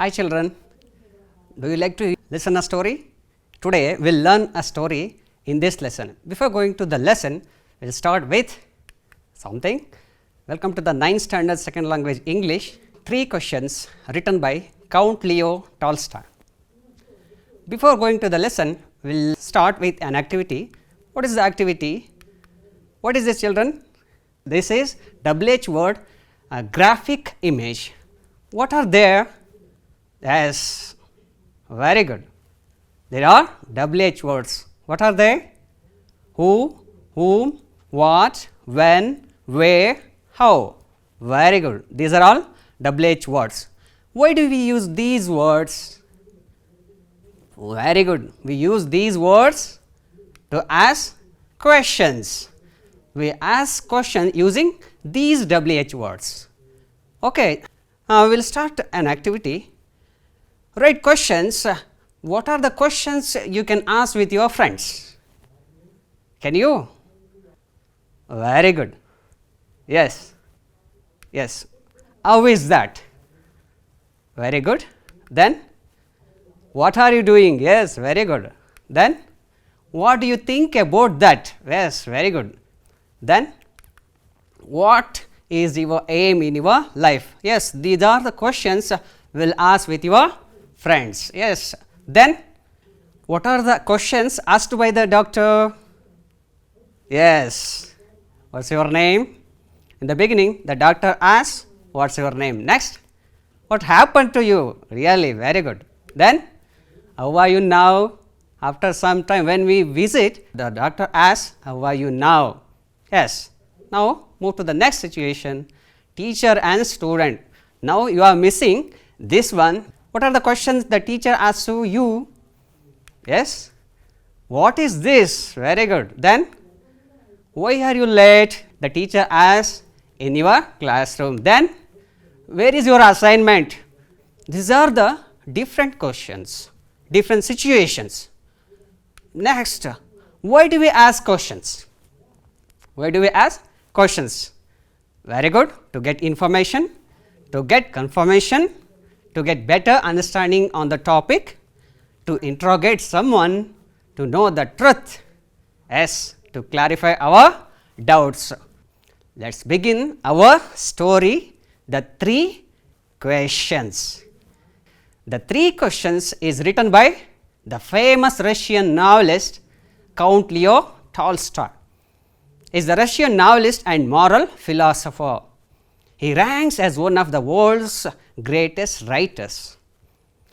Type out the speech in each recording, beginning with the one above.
Hi children, do you like to listen a story? Today we will learn a story in this lesson. Before going to the lesson, we will start with something. Welcome to the 9th standard second language English. 3 questions written by Count Leo Tolstoy. Before going to the lesson, we will start with an activity. What is the activity? What is this children? This is WH word, a graphic image. What are there? Yes, very good. There are WH words. What are they? Who, whom, what, when, where, how. Very good. These are all WH words. Why do we use these words? Very good. We use these words to ask questions. We ask questions using these WH words. Okay, we will start an activity. Write questions. What are the questions you can ask with your friends? Can you? Very good. Yes. Yes. How is that? Very good. Then, what are you doing? Yes, very good. Then, what do you think about that? Yes, very good. Then, what is your aim in your life? Yes, these are the questions we will ask with your friends. Yes. Then, what are the questions asked by the doctor? Yes. What's your name? In the beginning, the doctor asks, what's your name? Next, what happened to you? Really, very good. Then, how are you now? After some time, when we visit, the doctor asks, how are you now? Yes. Now, move to the next situation, teacher and student. Now, you are missing this one. What are the questions the teacher asks to you? Yes. What is this? Very good. Then, why are you late? The teacher asks in your classroom. Then, where is your assignment? These are the different questions, different situations. Next, why do we ask questions? Why do we ask questions? Very good. To get information, to get confirmation, to get better understanding on the topic, to interrogate someone, to know the truth. Yes, to clarify our doubts. Let us begin our story, the 3 questions. The 3 questions is written by the famous Russian novelist Count Leo Tolstoy. He is the Russian novelist and moral philosopher. He ranks as one of the world's greatest writers.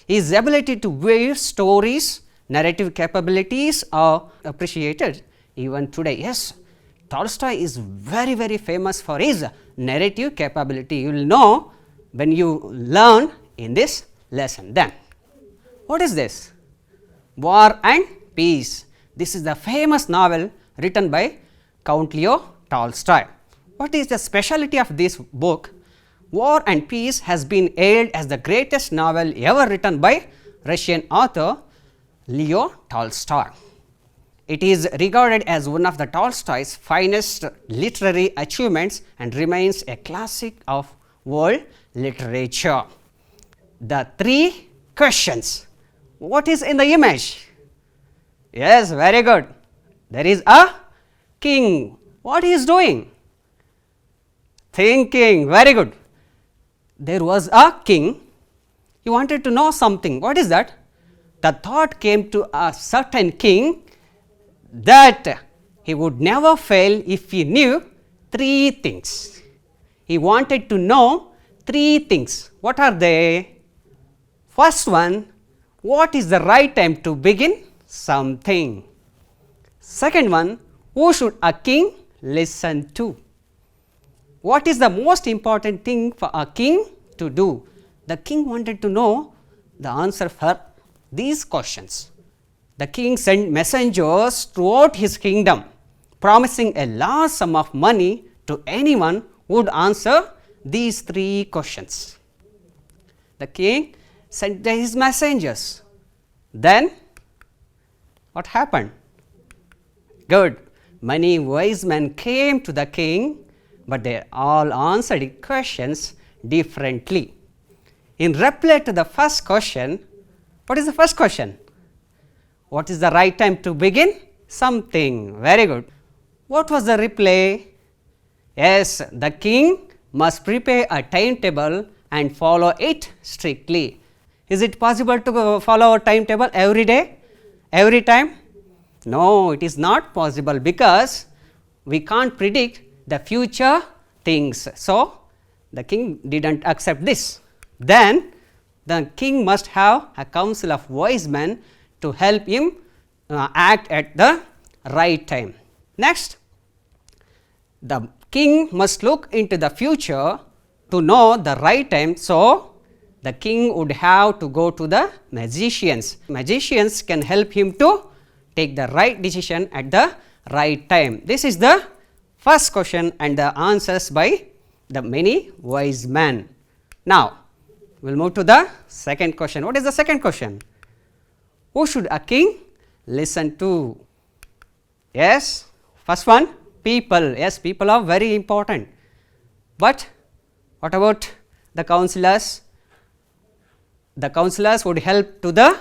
His ability to weave stories, narrative capabilities are appreciated even today. Yes, Tolstoy is very famous for his narrative capability. You will know when you learn in this lesson. Then, what is this? War and Peace. This is the famous novel written by Count Leo Tolstoy. What is the specialty of this book? War and Peace has been hailed as the greatest novel ever written by Russian author Leo Tolstoy. It is regarded as one of the Tolstoy's finest literary achievements and remains a classic of world literature. The 3 questions. What is in the image? Yes, very good. There is a king. What he is doing? Thinking. Very good. There was a king. He wanted to know something. What is that? The thought came to a certain king that he would never fail if he knew 3 things. He wanted to know 3 things. What are they? First one, what is the right time to begin something? Second one, who should a king listen to? What is the most important thing for a king to do? The king wanted to know the answer for these questions. The king sent messengers throughout his kingdom, promising a large sum of money to anyone who would answer these 3 questions. The king sent his messengers. Then, what happened? Good. Many wise men came to the king, but they all answered questions differently. In reply to the first question, what is the first question? What is the right time to begin? Something. Very good. What was the reply? Yes, the king must prepare a timetable and follow it strictly. Is it possible to follow a timetable every day, every time? No, it is not possible, because we can't predict the future things. So, the king didn't accept this. Then the king must have a council of wise men to help him act at the right time. Next, the king must look into the future to know the right time. So, the king would have to go to the magicians. Magicians can help him to take the right decision at the right time. This is the first question and the answers by the many wise men. Now, we will move to the second question. What is the second question? Who should a king listen to? Yes, first one, people. Yes, people are very important. But what about the counselors? The counselors would help to the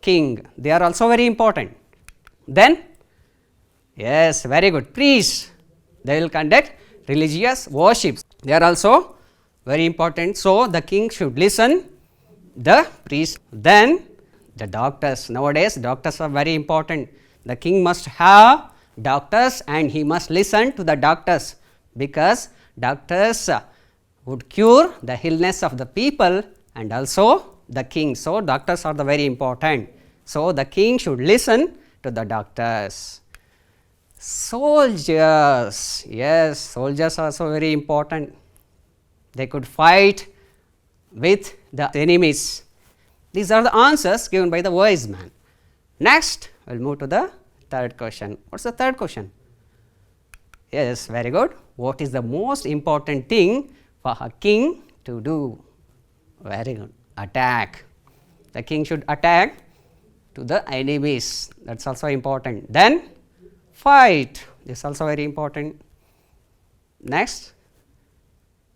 king. They are also very important. Then, yes, very good, priests. They will conduct religious worships. They are also very important. So, the king should listen the priests. Then, the doctors. Nowadays, doctors are very important. The king must have doctors and he must listen to the doctors, because doctors would cure the illness of the people and also the king. So, doctors are the very important. So, the king should listen to the doctors. Soldiers. Yes, soldiers are also very important. They could fight with the enemies. These are the answers given by the wise man. Next, we will move to the third question. What is the third question? Yes, very good. What is the most important thing for a king to do? Very good. Attack. The king should attack to the enemies. That is also important. Then, fight. This is also very important. Next,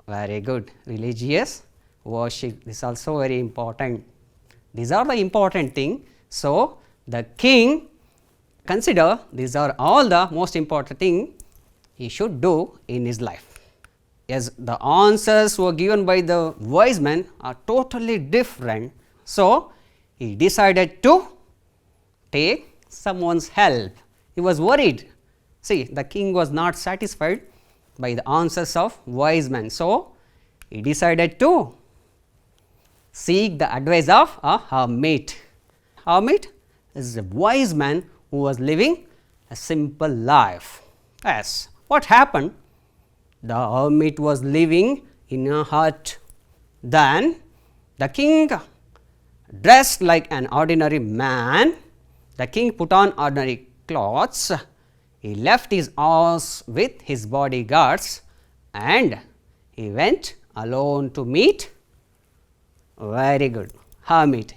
very good. Religious worship. This is also very important. These are the important things. So, the king consider these are all the most important thing he should do in his life. Yes, the answers were given by the wise men are totally different. So, he decided to take someone's help. He was worried. See, the king was not satisfied by the answers of wise men. So, he decided to seek the advice of a hermit. Hermit is a wise man who was living a simple life. Yes, what happened? The hermit was living in a hut. Then the king dressed like an ordinary man. The king put on ordinary clothes. He left his house with his bodyguards and he went alone to meet. Very good. Hermit.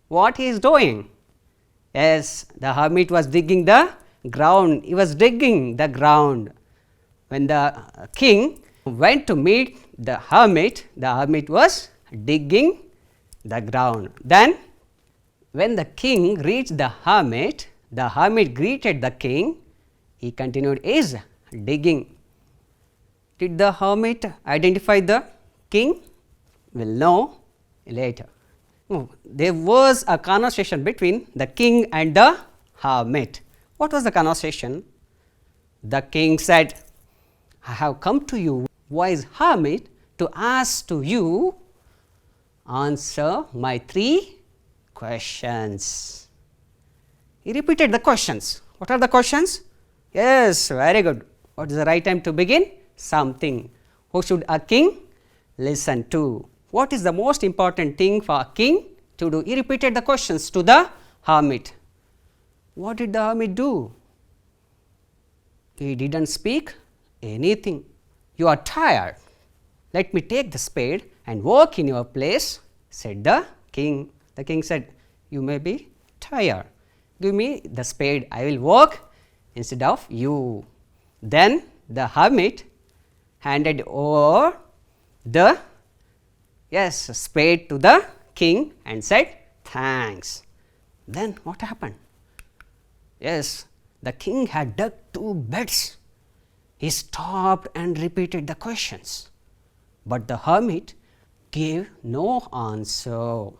What he is doing? Yes, the hermit was digging the ground. He was digging the ground. When the king went to meet the hermit was digging the ground. Then, when the king reached the hermit greeted the king. He continued his digging. Did the hermit identify the king? We will know later. There was a conversation between the king and the hermit. What was the conversation? The king said, I have come to you, wise hermit, to ask to you answer my 3 questions. He repeated the questions. What are the questions? Yes, very good. What is the right time to begin? Something. Who should a king listen to? What is the most important thing for a king to do? He repeated the questions to the hermit. What did the hermit do? He didn't speak anything. You are tired. Let me take the spade and work in your place, said the king. The king said, you may be tired. Give me the spade, I will work instead of you. Then the hermit handed over the yes, spade to the king and said thanks. Then what happened? Yes, the king had dug 2 beds. He stopped and repeated the questions, but the hermit gave no answer.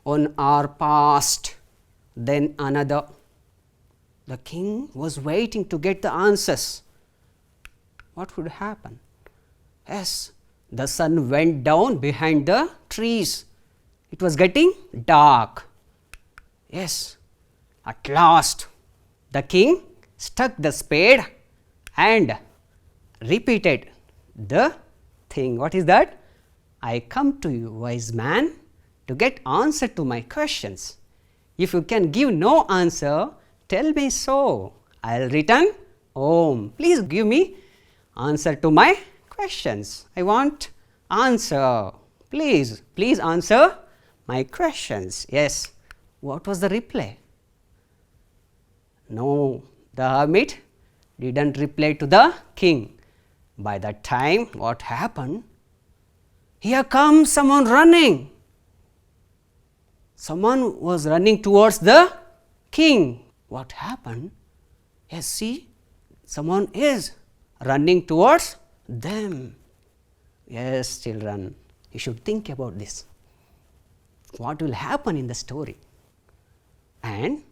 1 hour passed, then another. The king was waiting to get the answers. What would happen? Yes, the sun went down behind the trees. It was getting dark. Yes, at last the king stuck the spade and repeated the thing. What is that? I come to you, wise man, to get answer to my questions. If you can give no answer, tell me so. I will return home. Please give me answer to my questions. I want answer. Please answer my questions. Yes. What was the reply? No, the hermit didn't reply to the king. By that time, what happened? Here comes someone running. Someone was running towards the king. What happened? Yes, see, someone is running towards them. Yes, children, you should think about this. What will happen in the story? And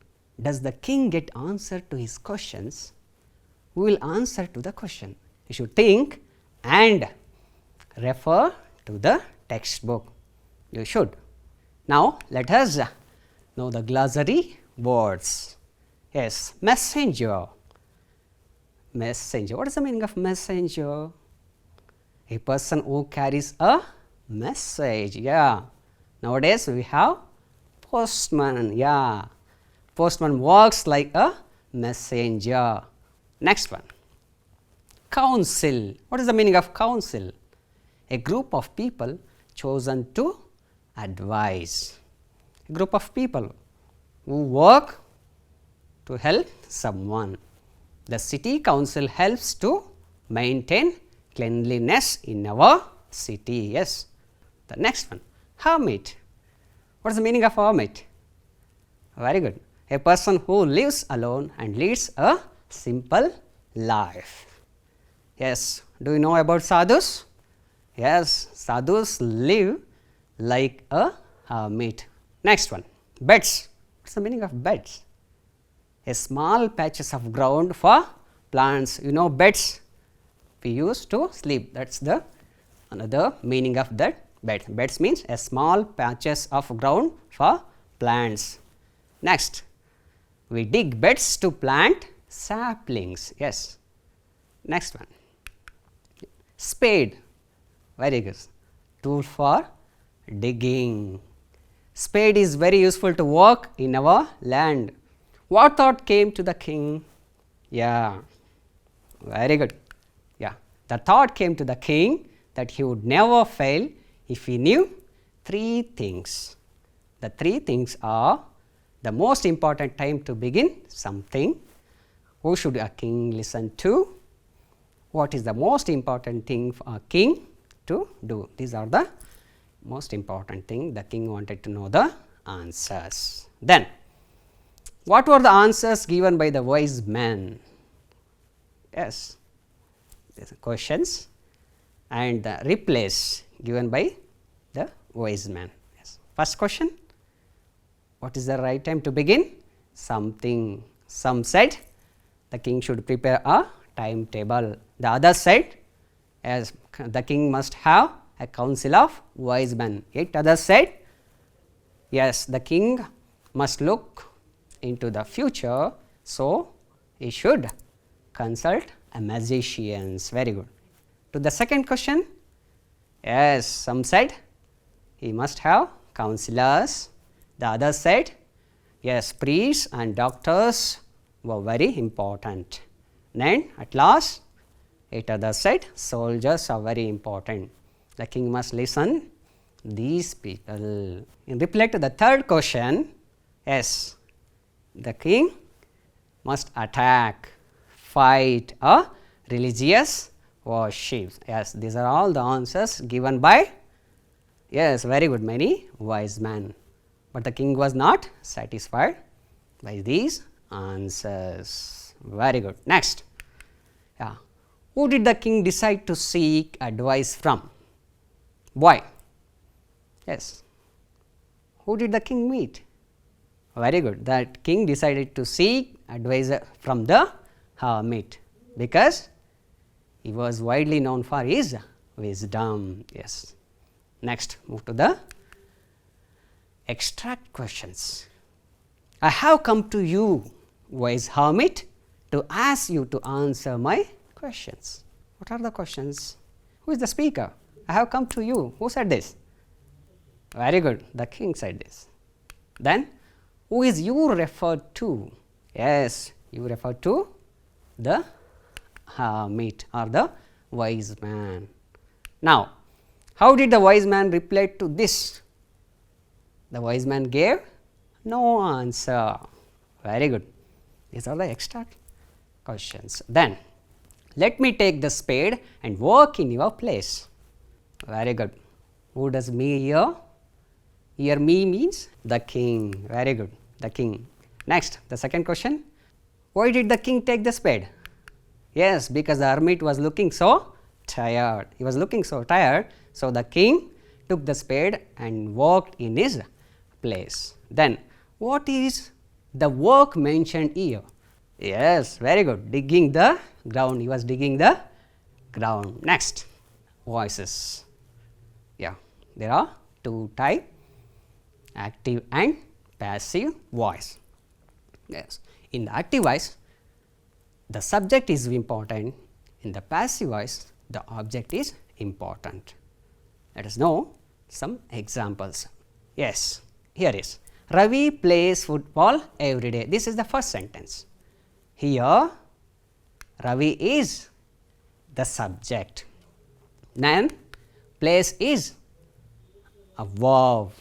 does the king get answer to his questions? Who will answer to the question? You should think and refer to the textbook. You should. Now, let us know the glossary words. Yes, messenger. Messenger. What is the meaning of messenger? A person who carries a message. Yeah. Nowadays, we have postman. Yeah. Postman works like a messenger. Next one. Council. What is the meaning of council? A group of people chosen to advise. A group of people who work to help someone. The city council helps to maintain cleanliness in our city. Yes. The next one. Hermit. What is the meaning of hermit? Very good. A person who lives alone and leads a simple life. Yes. Do you know about sadhus? Yes. Sadhus live like a hermit. Next one. Beds. What is the meaning of beds? A small patches of ground for plants. You know beds we use to sleep. That is the another meaning of that bed. Beds means a small patches of ground for plants. Next, we dig beds to plant saplings. Yes. Next one. Spade. Very good. Tool for digging. Spade is very useful to work in our land. What thought came to the king? Yeah, very good. Yeah, the thought came to the king that he would never fail if he knew 3 things. The 3 things are the most important time to begin something. Who should a king listen to? What is the most important thing for a king to do? These are the most important thing. The king wanted to know the answers. Then, what were the answers given by the wise men? Yes, these are questions and the replies given by the wise man. Yes. First question, what is the right time to begin something? Some said the king should prepare a timetable. The other said, as the king must have a council of wise men. Yet others said, yes, the king must look into the future, so he should consult a magicians. Very good. To the second question, yes, some said he must have counselors. The others said, yes, priests and doctors were very important. Then at last, it others said soldiers are very important. The king must listen these people. In reply to the third question, yes, the king must attack, fight a religious worship. Yes, these are all the answers given by Yes, very good, many wise men. But the king was not satisfied by these answers. Very good. Next. Yeah. Who did the king decide to seek advice from? Why? Yes. Who did the king meet? Very good. That king decided to seek advice from the hermit because he was widely known for his wisdom. Yes. Next, move to the extract questions. I have come to you, wise hermit, to ask you to answer my questions. What are the questions? Who is the speaker? I have come to you. Who said this? Very good. The king said this. Then, who is you referred to? Yes, you refer to the hermit or the wise man. Now, how did the wise man reply to this? The wise man gave no answer. Very good. These are the extra questions. Then, let me take the spade and work in your place. Very good. Who does me here? Here me means the king. Very good. The king. Next, the second question. Why did the king take the spade? Yes, because the hermit was looking so tired. He was looking so tired. So, the king took the spade and walked in his place. Then, what is the work mentioned here? Yes, very good. Digging the ground. He was digging the ground. Next, voices. Yeah, there are two types, active and passive voice. Yes, in the active voice, the subject is important. In the passive voice, the object is important. Let us know some examples. Yes, here is Ravi plays football every day. This is the first sentence. Here, Ravi is the subject. Then, plays is a verb,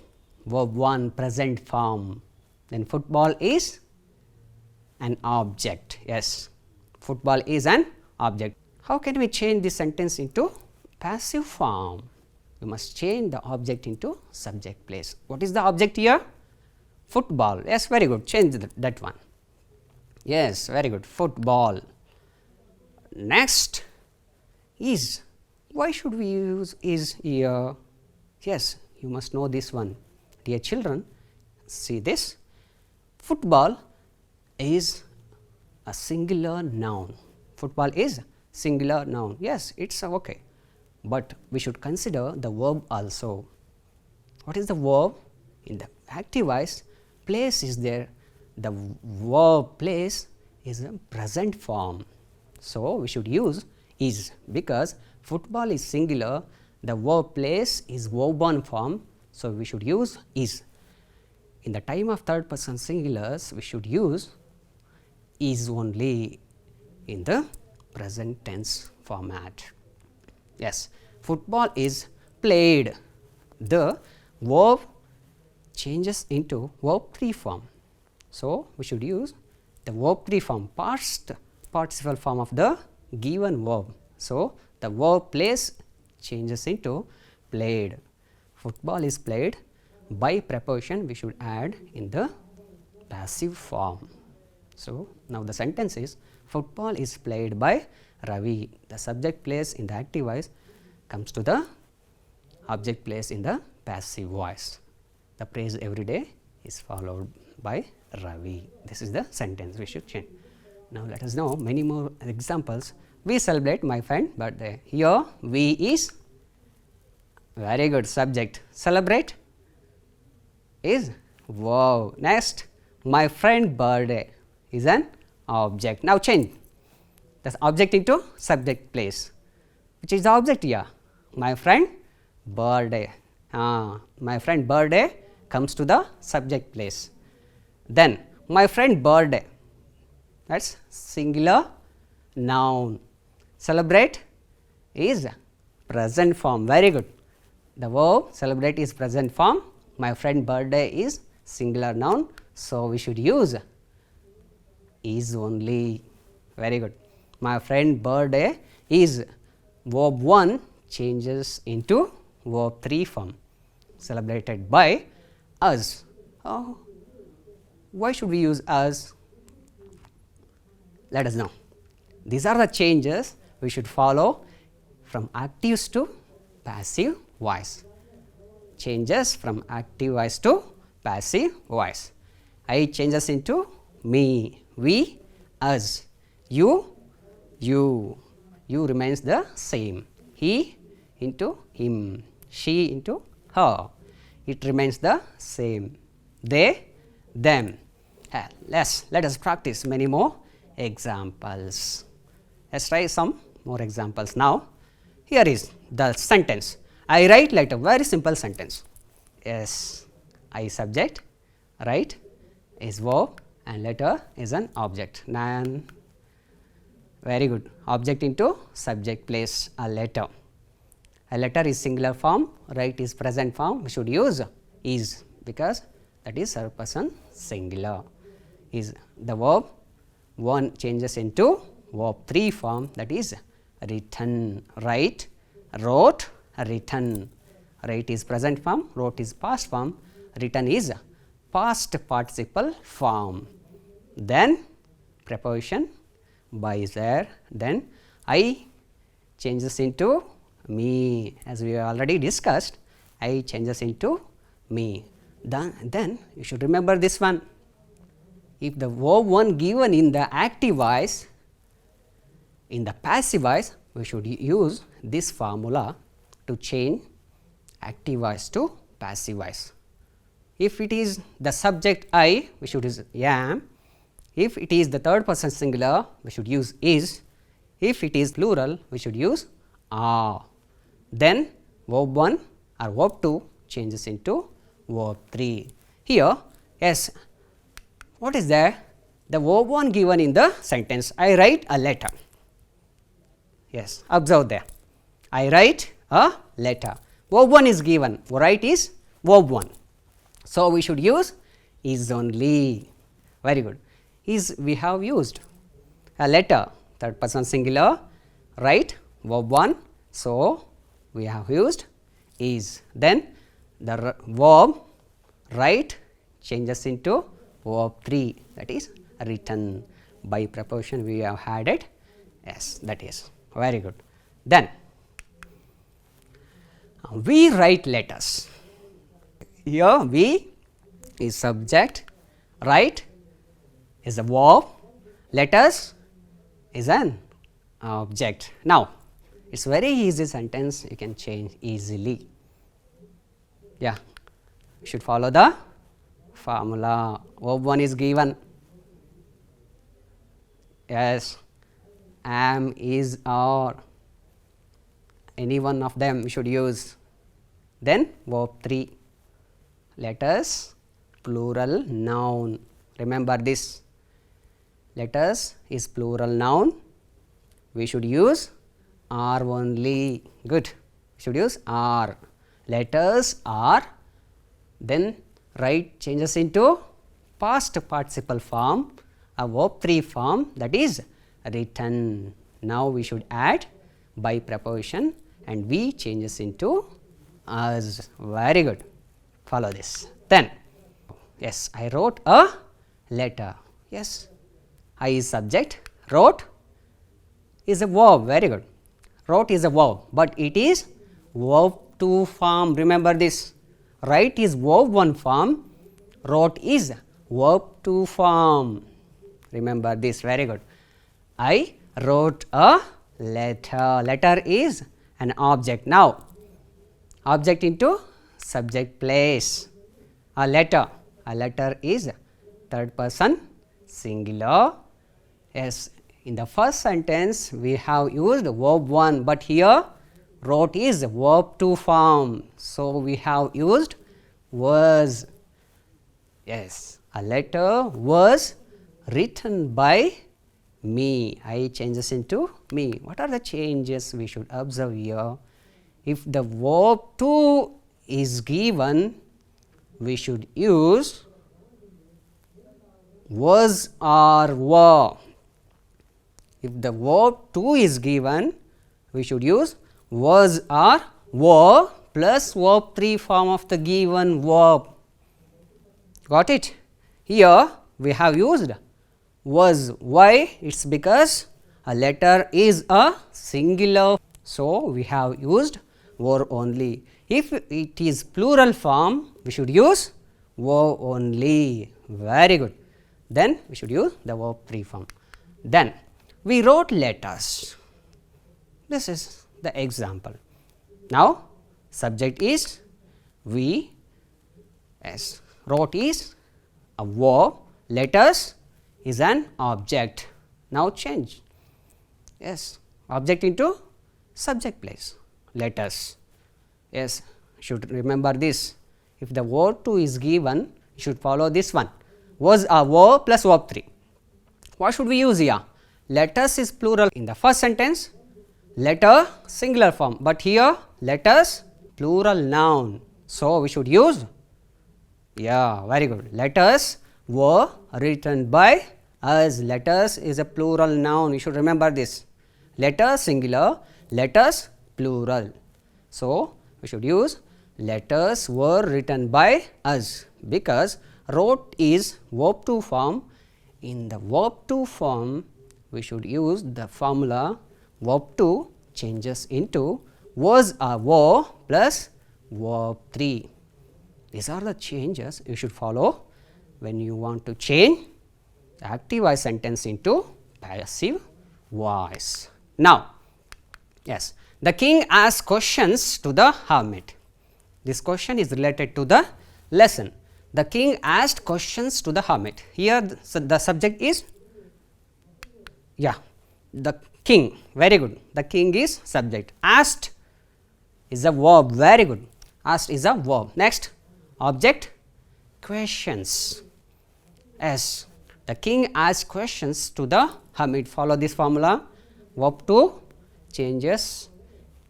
verb 1 present form. Then, football is an object. Yes, football is an object. How can we change this sentence into passive form? We must change the object into subject place. What is the object here? Football. Yes, very good. Change that one. Yes, very good. Football. Next is. Why should we use is here? Yes, you must know this one. Dear children, see this. Football is a singular noun. Football is singular noun. Yes, it's okay. But we should consider the verb also. What is the verb? In the active voice, place is there. The verb place is a present form. So, we should use is because football is singular, the verb place is verb 1 form. So, we should use is. In the time of third person singulars, we should use is only in the present tense format. Yes, football is played. The verb changes into verb 3 form. So, we should use the verb 3 form, past participle form of the given verb. So, the verb plays changes into played. Football is played. By preposition, we should add in the passive form. So, now the sentence is football is played by Ravi. The subject place in the active voice comes to the object place in the passive voice. The praise every day is followed by Ravi. This is the sentence we should change. Now, let us know many more examples. We celebrate my friend birthday. Here, we is very good subject. Celebrate is verb. Next, my friend birthday is an object. Now, change the object into subject place. Which is the object here? My friend birthday. My friend birthday comes to the subject place. Then, my friend birthday, that is singular noun. Celebrate is present form. Very good. The verb celebrate is present form. My friend birthday is singular noun. So, we should use is only. Very good. My friend birthday is verb 1 changes into verb 3 form. celebrated by us. Oh, why should we use us? Let us know. These are the changes we should follow from active to passive voice. Changes from active voice to passive voice. I changes into me, we, us, you remains the same, he into him, she into her, it remains the same, they, them. Let us practice many more examples. Let us try some more examples now. Here is the sentence. I write letter, very simple sentence. Yes, I subject, write is verb and letter is an object. Nan, very good. Object into subject place a letter. A letter is singular form, write is present form. We should use is because that is third person singular. Is the verb 1 changes into verb 3 form, that is written, write, wrote, written. Write is present form, wrote is past form, written is past participle form. Then preposition by is there, then I changes into me, as we already discussed, I changes into me. Then you should remember this one. If the verb 1 given in the active voice, in the passive voice, we should use this formula to change active voice to passive voice. If it is the subject I, we should use am. If it is the third person singular, we should use is. If it is plural, we should use are. Then verb 1 or verb 2 changes into verb 3. Here, yes, what is there? The verb 1 given in the sentence, I write a letter. Yes, observe there. I write a letter. Verb 1 is given, write is verb 1. So, we should use is only. Very good. Is we have used a letter, third person singular, write verb 1. So, we have used is. Then the verb write changes into verb 3, that is written. By preposition we have had it. Yes, that is very good. Then we write letters. Here we is subject, write is a verb, letters is an object. Now, it is very easy sentence, you can change easily. Yeah, you should follow the formula. Verb 1 is given. Yes, am, is, are, any one of them we should use. Then verb 3, letters, plural noun. Remember this, letters is plural noun, we should use are only. Good, we should use are. Letters are, then write changes into past participle form, a verb 3 form, that is written. Now, we should add by preposition and we changes into us. Very good, follow this. Then yes, I wrote a letter. Yes, I is subject, wrote is a verb. Very good, wrote is a verb, but it is verb 2 form. Remember this, write is verb 1 form, wrote is verb 2 form. Remember this, very good. I wrote a letter. Letter is an object. Now, object into subject place. A letter is third person singular. Yes, in the first sentence we have used verb 1, but here wrote is verb 2 form. So, we have used was. Yes, a letter was written by me. I changes into me. What are the changes we should observe here? If the verb 2 is given, we should use was or were. If the verb 2 is given, we should use was or were plus verb 3 form of the given verb. Got it? Here we have used was. Why? It is because a letter is a singular. So, we have used were only. If it is plural form, we should use were only. Very good. Then we should use the verb 3 form. Then we wrote letters. This is the example. Now, subject is we, yes, wrote is a verb, letters is an object. Now, change, yes, object into subject place, letters, yes, should remember this. If the verb 2 is given, you should follow this one, was a verb plus verb 3. What should we use here? Letters is plural in the first sentence, letter singular form, but here letters plural noun. So, we should use, yeah, very good, letters were written by us. Letters is a plural noun, you should remember this, letters singular, letters plural. So, we should use letters were written by us, because wrote is verb 2 form. In the verb 2 form, we should use the formula verb 2 changes into was a verb plus verb 3. These are the changes you should follow when you want to change the active voice sentence into passive voice. Now, yes, the king asked questions to the hermit. This question is related to the lesson. The king asked questions to the hermit. Here the subject is, yeah, the king, very good. The king is subject. Asked is a verb, very good. Asked is a verb. Next, object, questions. Yes, the king asked questions to the hermit. Follow this formula. Verb 2 changes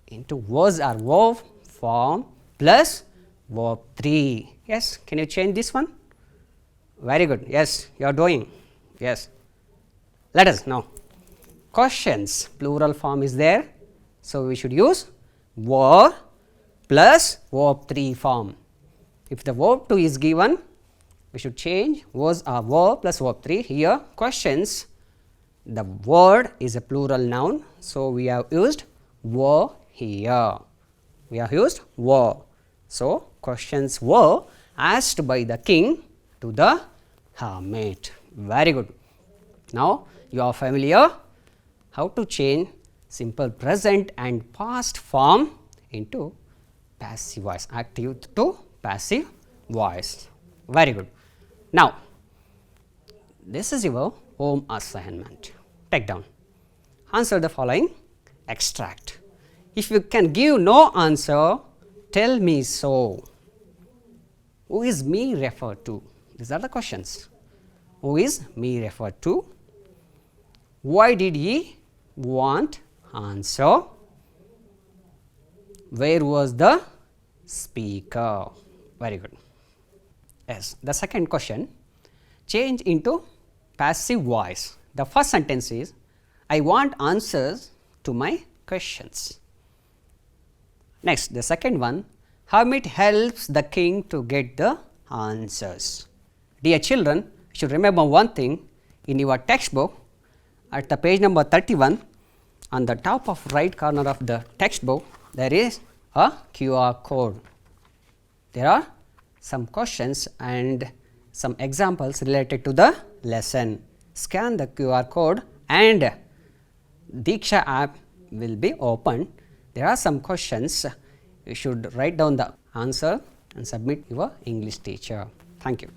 into was or verb form plus verb 3. Yes, can you change this one? Very good. Yes, you are doing. Yes. Let us now. Questions, plural form is there. So, we should use were plus verb 3 form. If the verb 2 is given, we should change was a verb plus verb 3. Here questions, the word is a plural noun. So, we have used were here. We have used were. So, questions were asked by the king to the hermit. Very good. Now, you are familiar how to change simple present and past form into passive voice, active to passive voice. Very good. Now, this is your home assignment. Take down. Answer the following extract. If you can give no answer, tell me so. Who is me referred to? These are the questions. Who is me referred to? Why did he want answer? Where was the speaker? Very good. Yes, the second question, change into passive voice. The first sentence is, I want answers to my questions. Next, the second one, hermit helps the king to get the answers. Dear children, you should remember one thing, in your textbook at the page number 31, on the top of right corner of the textbook, there is a QR code. There are some questions and some examples related to the lesson. Scan the QR code and Diksha app will be opened. There are some questions. You should write down the answer and submit your English teacher. Thank you.